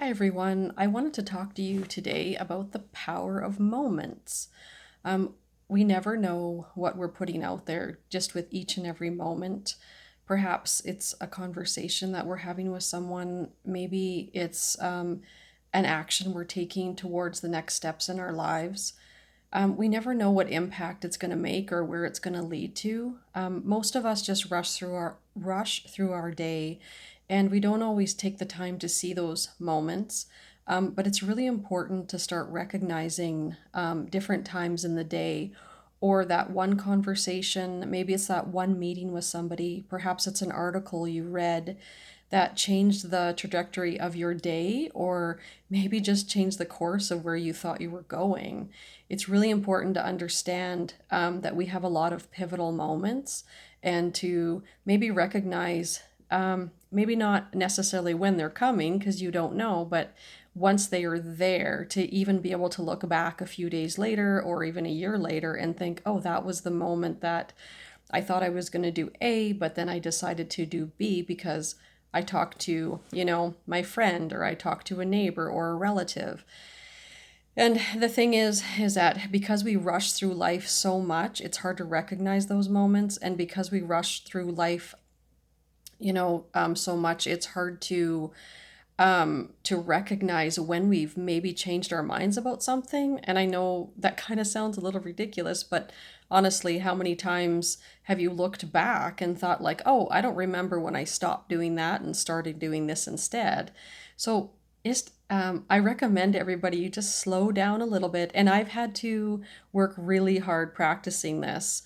Hi, everyone. I wanted to talk to you today about the power of moments. Um, we never know what we're putting out there just with each and every moment. Perhaps it's a conversation that we're having with someone. Maybe it's an action we're taking towards the next steps in our lives. We never know what impact it's going to make or where it's going to lead to. Most of us just rush through our day, and we don't always take the time to see those moments. But it's really important to start recognizing different times in the day, or that one conversation. Maybe it's that one meeting with somebody. Perhaps it's an article you read that changed the trajectory of your day, or maybe just changed the course of where you thought you were going. It's really important to understand that we have a lot of pivotal moments, and to maybe recognize, maybe not necessarily when they're coming because you don't know, but once they are there, to even be able to look back a few days later or even a year later and think, oh, that was the moment that I thought I was going to do A, but then I decided to do B because I talked to, my friend, or I talked to a neighbor or a relative. And the thing is that because we rush through life so much, it's hard to recognize those moments. And because we rush through life, so much, it's hard to recognize when we've maybe changed our minds about something. And I know that kind of sounds a little ridiculous, but honestly, how many times have you looked back and thought, like, oh, I don't remember when I stopped doing that and started doing this instead? So I recommend everybody you just slow down a little bit. And I've had to work really hard practicing this.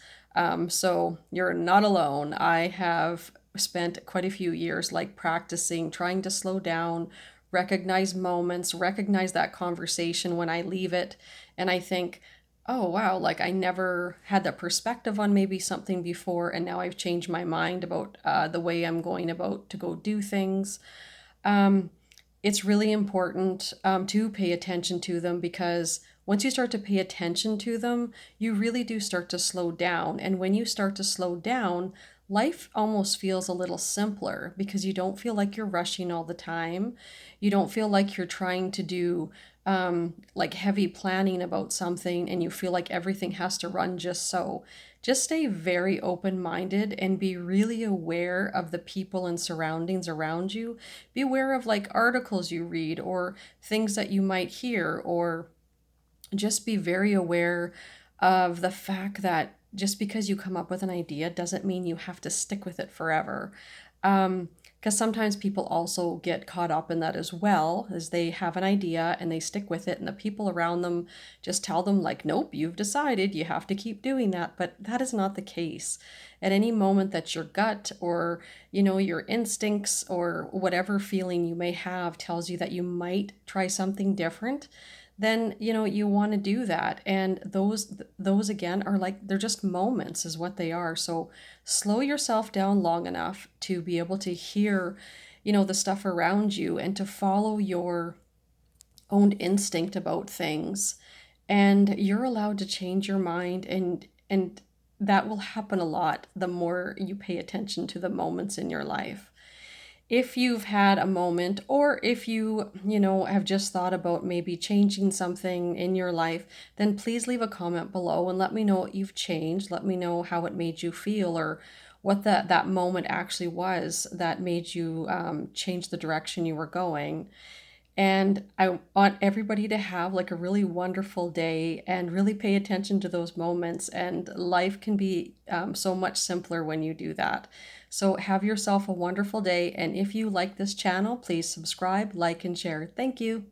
So you're not alone. I have spent quite a few years like practicing, trying to slow down, recognize moments, recognize that conversation when I leave it. And I think, oh, wow, like I never had that perspective on maybe something before. And now I've changed my mind about the way I'm going about to go do things. Um, it's really important to pay attention to them, because once you start to pay attention to them, you really do start to slow down. And when you start to slow down, life almost feels a little simpler because you don't feel like you're rushing all the time. You don't feel like you're trying to do like heavy planning about something and you feel like everything has to run just so. Just stay very open minded and be really aware of the people and surroundings around you. Be aware of like articles you read or things that you might hear, or just be very aware of the fact that just because you come up with an idea doesn't mean you have to stick with it forever. Because sometimes people also get caught up in that as well, as they have an idea and they stick with it, and the people around them just tell them, like, nope, you've decided you have to keep doing that. But that is not the case. At any moment that your gut or, your instincts or whatever feeling you may have tells you that you might try something different, then you want to do that. And those again are like, they're just moments is what they are. So slow yourself down long enough to be able to hear the stuff around you and to follow your own instinct about things. And you're allowed to change your mind, and that will happen a lot the more you pay attention to the moments in your life. If you've had a moment, or if you have just thought about maybe changing something in your life, then please leave a comment below and let me know what you've changed. Let me know how it made you feel, or what that moment actually was that made you change the direction you were going. And I want everybody to have like a really wonderful day and really pay attention to those moments. And life can be so much simpler when you do that. So have yourself a wonderful day. And if you like this channel, please subscribe, like, and share. Thank you.